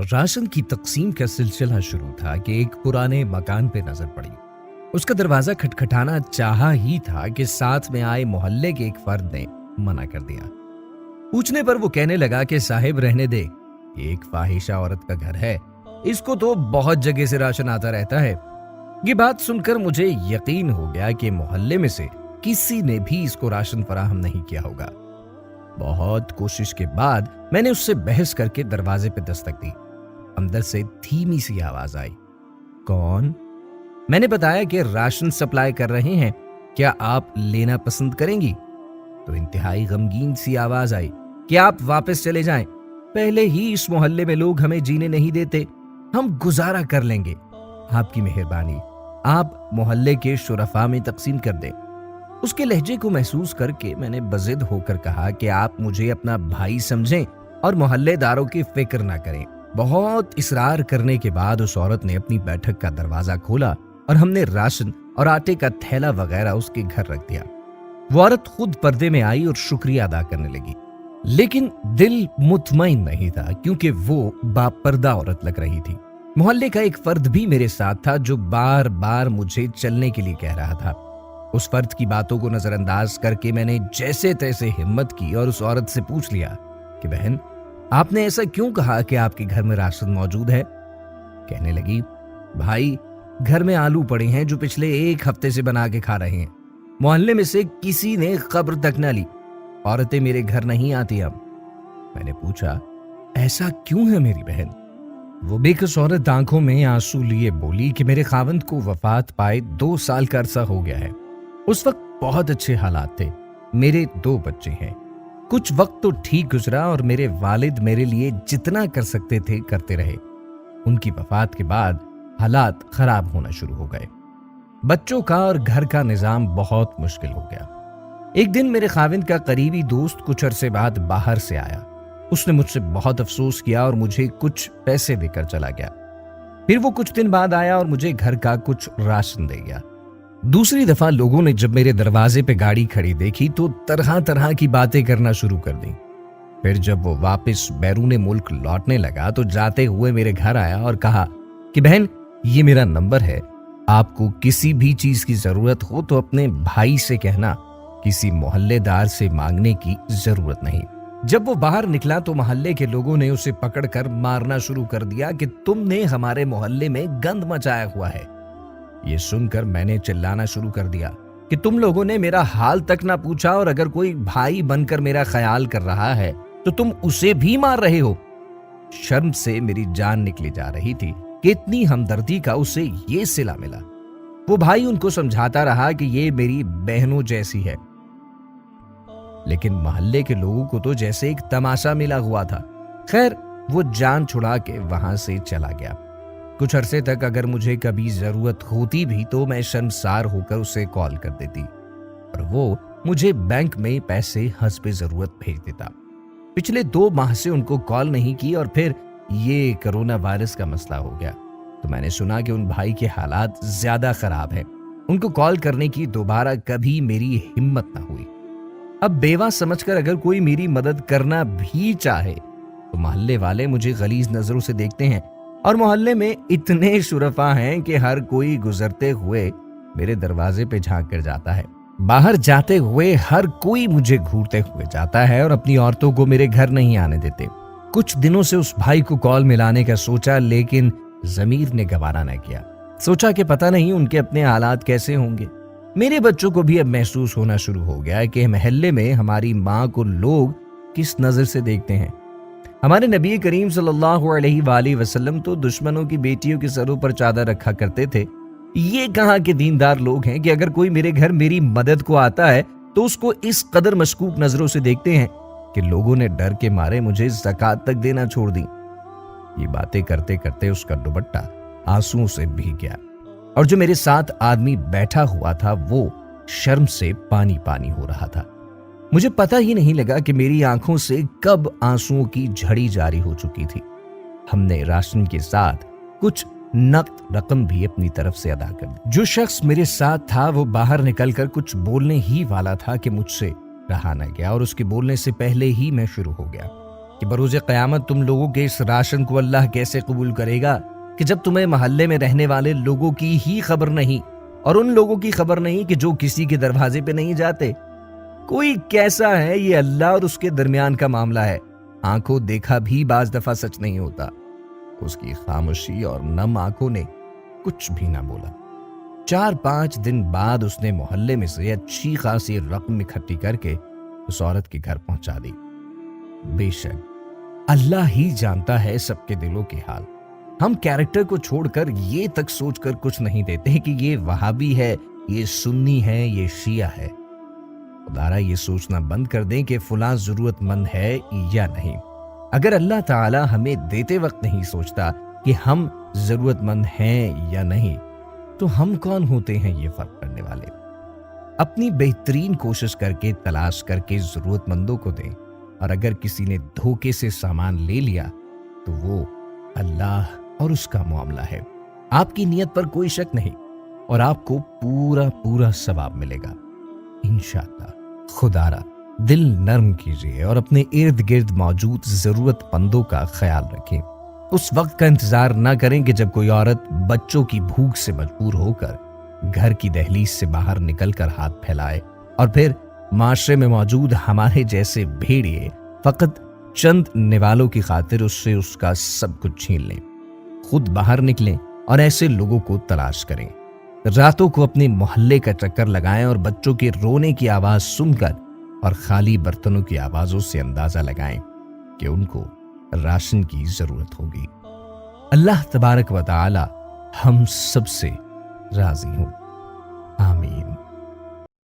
Ration की तकसीम का सिलसिला शुरू था कि एक पुराने मकान पे नजर पड़ी। उसका दरवाजा खटखटाना चाहा ही था कि साथ में आए मोहल्ले के एक फर्द ने मना कर दिया। पूछने पर वो कहने लगा कि साहिब रहने दे, ये एक फाहिशा औरत का घर है, इसको तो बहुत जगह से राशन आता रहता है। ये बात सुनकर मुझे यकीन हो गया कि मोहल्ले में से किसी ने भी इसको राशन फराहम नहीं किया होगा। बहुत कोशिश के बाद मैंने उससे बहस करके दरवाजे पे दस्तक दी। अंदर से धीमी सी आवाज आई, कौन? मैंने बताया कि राशन सप्लाई कर रहे हैं, क्या आप लेना पसंद करेंगी? तो इंतहाई गमगीन सी आवाज आई कि आप वापस चले जाएं, पहले ही इस मोहल्ले में लोग हमें जीने नहीं देते, हम गुजारा कर लेंगे, आपकी मेहरबानी, आप मोहल्ले के शुरफा में तकसीम कर दें। उसके लहजे को महसूस करके मैंने बजिद होकर कहा कि आप मुझे अपना भाई समझें और मोहल्लेदारों की फिक्र ना करें। बहुत इसरार करने के बाद उस औरत ने अपनी बैठक का दरवाजा खोला और हमने राशन और आटे का थैला वगैरह उसके घर रख दिया। वो औरत खुद पर्दे में आई और शुक्रिया अदा करने लगी, लेकिन दिल मुतमईन नहीं था क्योंकि वो बापर्दा औरत लग रही थी। मोहल्ले का एक फर्द भी मेरे साथ था जो बार बार मुझे चलने के लिए कह रहा था। उस फर्द की बातों को नजरअंदाज करके मैंने जैसे तैसे हिम्मत की और उस औरत से पूछ लिया कि बहन, आपने ऐसा क्यों कहा कि आपके घर में राशन मौजूद है? कहने लगी, भाई घर में आलू पड़े हैं जो पिछले एक हफ्ते से बना के खा रहे हैं, मोहल्ले में से किसी ने खबर तक न ली, औरतें मेरे घर नहीं आती अब। मैंने पूछा, ऐसा क्यों है मेरी बहन? वो बेकस औरत आंखों में आंसू लिए बोली कि मेरे खावंद को वफात पाए 2 साल का अरसा हो गया है। उस वक्त बहुत अच्छे हालात थे, मेरे 2 बच्चे हैं, कुछ वक्त तो ठीक गुजरा और मेरे वालिद मेरे लिए जितना कर सकते थे करते रहे। उनकी वफात के बाद हालात खराब होना शुरू हो गए। बच्चों का और घर का निजाम बहुत मुश्किल हो गया। एक दिन मेरे खाविंद का करीबी दोस्त कुछ अरसे बाद बाहर से आया। उसने मुझसे बहुत अफसोस किया और मुझे कुछ पैसे देकर चला गया। फिर वो कुछ दिन बाद आया और मुझे घर का कुछ राशन दे गया। दूसरी दफा लोगों ने जब मेरे दरवाजे पे गाड़ी खड़ी देखी तो तरह तरह की बातें करना शुरू कर दी। फिर जब वो वापस बैरूने मुल्क लौटने लगा तो जाते हुए मेरे घर आया और कहा कि बहन, ये मेरा नंबर है, आपको किसी भी चीज की जरूरत हो तो अपने भाई से कहना, किसी मोहल्लेदार से मांगने की जरूरत नहीं। जब वो बाहर निकला तो मोहल्ले के लोगों ने उसे पकड़कर मारना शुरू कर दिया कि तुमने हमारे मोहल्ले में गंद मचाया हुआ है। ये सुनकर मैंने चिल्लाना शुरू कर दिया कि तुम लोगों ने मेरा हाल तक ना पूछा और अगर कोई भाई बनकर मेरा ख्याल कर रहा है तो तुम उसे भी मार रहे हो। शर्म से मेरी जान निकली जा रही थी कि इतनी हमदर्दी का उसे ये सिला मिला। वो भाई उनको समझाता रहा कि ये मेरी बहनों जैसी है, लेकिन मोहल्ले के लोगों को तो जैसे एक तमाशा मिला हुआ था। खैर, वो जान छुड़ा के वहां से चला गया। कुछ अरसे तक अगर मुझे कभी जरूरत होती भी तो मैं शर्मसार होकर उसे कॉल कर देती और वो मुझे बैंक में पैसे हस्बे जरूरत भेज देता। पिछले 2 माह से उनको कॉल नहीं की और फिर ये कोरोना वायरस का मसला हो गया तो मैंने सुना कि उन भाई के हालात ज्यादा खराब हैं। उनको कॉल करने की दोबारा कभी मेरी हिम्मत ना हुई। अब बेवा समझकर अगर कोई मेरी मदद करना भी चाहे तो मोहल्ले वाले मुझे गलीज नजरों से देखते हैं और मोहल्ले में इतने शुरफा हैं कि हर कोई गुजरते हुए मेरे दरवाजे पे झांक कर जाता है। बाहर जाते हुए हर कोई मुझे घूरते हुए जाता है और अपनी औरतों को मेरे घर नहीं आने देते। कुछ दिनों से उस भाई को कॉल मिलाने का सोचा, लेकिन जमीर ने गवारा न किया। सोचा कि पता नहीं उनके अपने हालात कैसे होंगे। मेरे बच्चों को भी अब महसूस होना शुरू हो गया कि मोहल्ले में हमारी माँ को लोग किस नजर से देखते हैं। हमारे नबी करीम सल्लल्लाहु अलैहि वसल्लम तो दुश्मनों की बेटियों के सरों पर चादर रखा करते थे। ये कहाँ के दीनदार लोग हैं कि अगर कोई मेरे घर मेरी मदद को आता है तो उसको इस कदर मशकूक नजरों से देखते हैं कि लोगों ने डर के मारे मुझे ज़कात तक देना छोड़ दी। ये बातें करते करते उसका दुपट्टा आंसुओं से भीग गया और जो मेरे साथ आदमी बैठा हुआ था वो शर्म से पानी पानी हो रहा था। मुझे पता ही नहीं लगा कि मेरी आंखों से कब आंसुओं की झड़ी जारी हो चुकी थी। हमने राशन के साथ कुछ नकद रकम भी अपनी तरफ से अदा कर दी। जो शख्स मेरे साथ था वो बाहर निकलकर कुछ बोलने ही वाला था कि मुझसे रहा न गया और उसके बोलने से पहले ही मैं शुरू हो गया। کہ بروز قیامت تم لوگوں کے اس راشن کو اللہ کیسے قبول کرے گا کہ جب تمہیں محلے میں رہنے والے لوگوں کی ہی خبر نہیں اور ان لوگوں کی خبر نہیں کہ جو کسی کے دروازے پہ نہیں جاتے؟ کوئی کیسا ہے یہ اللہ اور اس کے درمیان کا معاملہ ہے۔ آنکھوں دیکھا بھی بعض دفعہ سچ نہیں ہوتا۔ اس کی خاموشی اور نم آنکھوں نے کچھ بھی نہ بولا۔ 4-5 دن بعد اس نے محلے میں سے اچھی خاصی رقم اکٹھی کر کے اس عورت کے گھر پہنچا دی۔ بے شک اللہ ہی جانتا ہے سب کے دلوں کے حال۔ ہم کیریکٹر کو چھوڑ کر یہ تک سوچ کر کچھ نہیں دیتے کہ یہ وہابی ہے، یہ سنی ہے، یہ شیعہ ہے۔ خدارا یہ سوچنا بند کر دیں کہ فلاں ضرورت مند ہے یا نہیں۔ اگر اللہ تعالی ہمیں دیتے وقت نہیں سوچتا کہ ہم ضرورت مند ہیں یا نہیں، تو ہم کون ہوتے ہیں یہ فرق کرنے والے؟ اپنی بہترین کوشش کر کے تلاش کر کے ضرورت مندوں کو دیں، اور اگر کسی نے دھوکے سے سامان لے لیا تو وہ اللہ اور اس کا معاملہ ہے۔ آپ کی نیت پر کوئی شک نہیں اور آپ کو پورا ثواب ملے گا انشاءاللہ۔ خدا را دل نرم کیجیے اور اپنے ارد گرد موجود ضرورت مندوں کا خیال رکھیں۔ اس وقت کا انتظار نہ کریں کہ جب کوئی عورت بچوں کی بھوک سے مجبور ہو کر گھر کی دہلیز سے باہر نکل کر ہاتھ پھیلائے اور پھر معاشرے میں موجود ہمارے جیسے بھیڑیے فقط چند نوالوں کی خاطر اس سے اس کا سب کچھ چھین لیں۔ خود باہر نکلیں اور ایسے لوگوں کو تلاش کریں۔ راتوں کو اپنے محلے کا چکر لگائیں اور بچوں کے رونے کی آواز سن کر اور خالی برتنوں کی آوازوں سے اندازہ لگائیں کہ ان کو راشن کی ضرورت ہوگی۔ اللہ تبارک و تعالی ہم سب سے راضی ہوں، آمین۔